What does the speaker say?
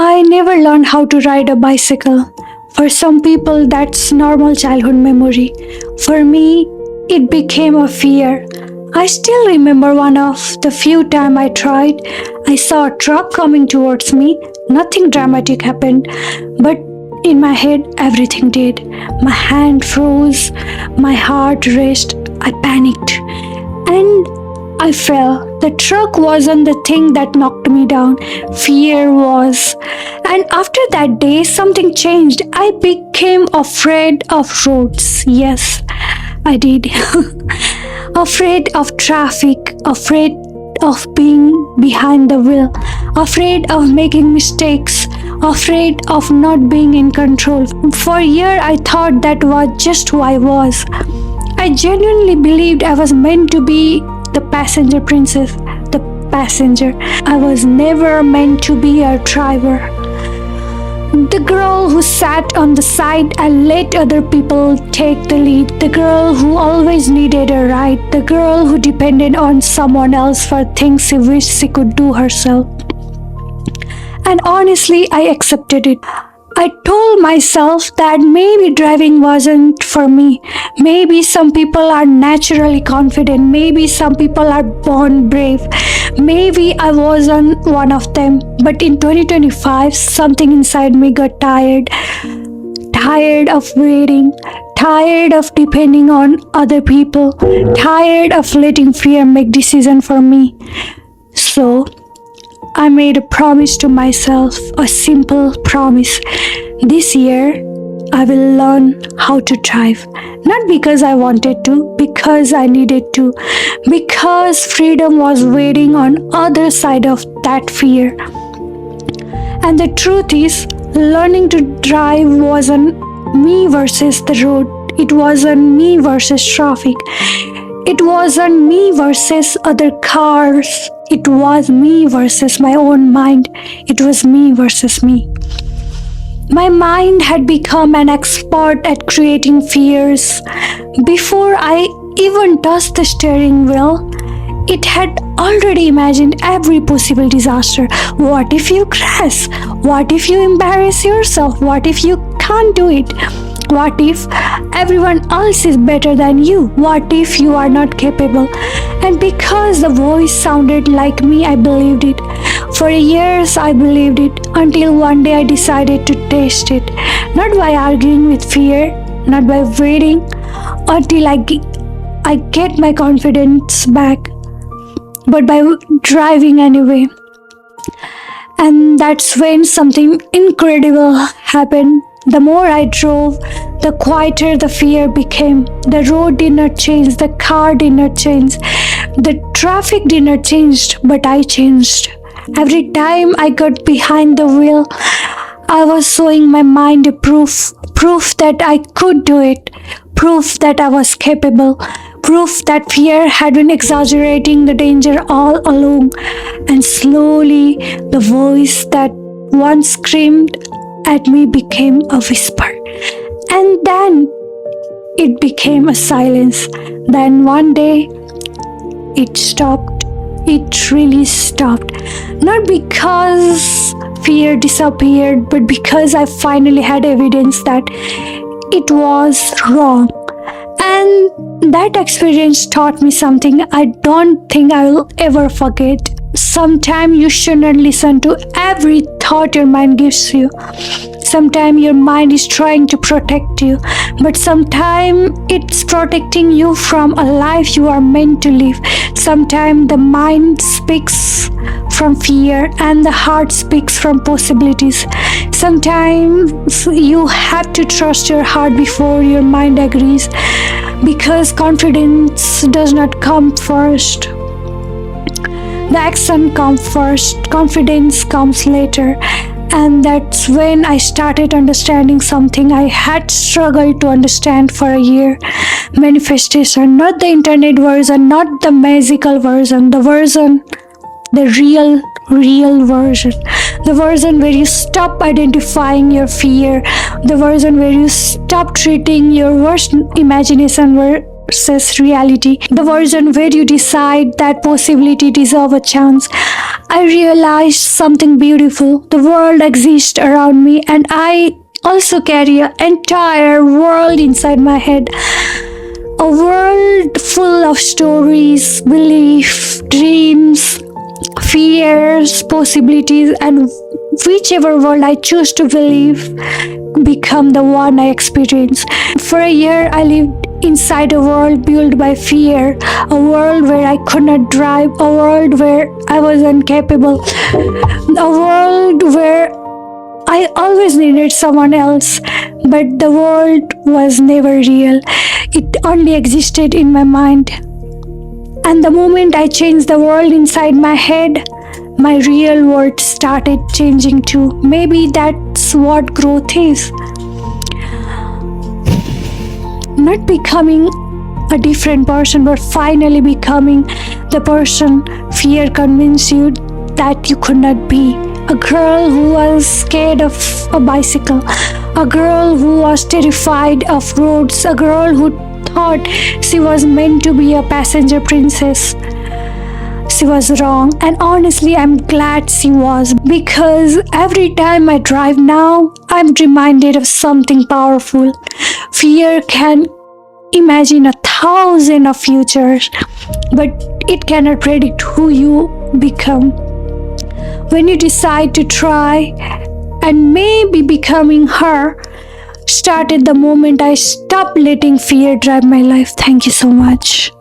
I never learned how to ride a bicycle. For some people, that's normal childhood memory. For me, it became a fear. I still remember one of the few times I tried. I saw a truck coming towards me. Nothing dramatic happened, but in my head, everything did. My hand froze, my heart raced, I panicked, and I fell. The truck wasn't the thing that knocked me down, fear was. And after that day, something changed. I became afraid of roads. Yes, I did. Afraid of traffic, afraid of being behind the wheel, afraid of making mistakes, afraid of not being in control. For a year, I thought that was just who I was. I genuinely believed I was meant to be the passenger princess, the passenger. I was never meant to be a driver. The girl who sat on the side and let other people take the lead. The girl who always needed a ride. The girl who depended on someone else for things she wished she could do herself. And honestly, I accepted it. I told myself that maybe driving wasn't for me. Maybe some people are naturally confident. Maybe some people are born brave. Maybe I wasn't one of them. But in 2025, something inside me got tired. Tired of waiting. Tired of depending on other people. Tired of letting fear make decisions for me. So, I made a promise to myself, a simple promise. This year, I will learn how to drive. Not because I wanted to, because I needed to. Because freedom was waiting on other side of that fear. And the truth is, learning to drive wasn't me versus the road. It wasn't me versus traffic. It wasn't me versus other cars. It was me versus my own mind. It was me versus me. My mind had become an expert at creating fears. Before I even touched the steering wheel, it had already imagined every possible disaster. What if you crash? What if you embarrass yourself? What if you can't do it? What if everyone else is better than you? What if you are not capable? And because the voice sounded like me, I believed it. For years, I believed it until one day I decided to test it. Not by arguing with fear, not by waiting until I get my confidence back, but by driving anyway. And that's when something incredible happened. The more I drove, the quieter the fear became. The road did not change, the car did not change, the traffic did not change, but I changed. Every time I got behind the wheel, I was showing my mind a proof that I could do it, proof that I was capable, proof that fear had been exaggerating the danger all along. And slowly, the voice that once screamed at me became a whisper. And then it became a silence. Then one day, it stopped. It really stopped. Not because fear disappeared, but because I finally had evidence that it was wrong. And that experience taught me something I don't think I will ever forget. Sometimes you shouldn't listen to every thought your mind gives you. Sometimes your mind is trying to protect you, but sometimes it's protecting you from a life you are meant to live. Sometimes the mind speaks from fear and the heart speaks from possibilities. Sometimes you have to trust your heart before your mind agrees, because confidence does not come first. The action comes first, confidence comes later. And that's when I started understanding something I had struggled to understand for a year. Manifestation, not the internet version, not the magical version, the real version. The version where you stop identifying your fear, the version where you stop treating your worst imagination versus reality, the version where you decide that possibility deserves a chance. I realized something beautiful. The world exists around me, and I also carry an entire world inside my head. A world full of stories, beliefs, dreams, fears, possibilities, and whichever world I choose to believe become the one I experience. For a year, I lived inside a world built by fear, a world where I could not drive, a world where I was incapable, a world where I always needed someone else, but the world was never real. It only existed in my mind. And the moment I changed the world inside my head, my real world started changing too. Maybe that's what growth is. Not becoming a different person, but finally becoming the person fear convinced you that you could not be. A girl who was scared of a bicycle, a girl who was terrified of roads, a girl who thought she was meant to be a passenger princess. She was wrong, and honestly, I'm glad she was, because every time I drive now, I'm reminded of something powerful. Fear can imagine 1,000 of futures, but it cannot predict who you become. When you decide to try, and maybe becoming her started the moment I stopped letting fear drive my life. Thank you so much.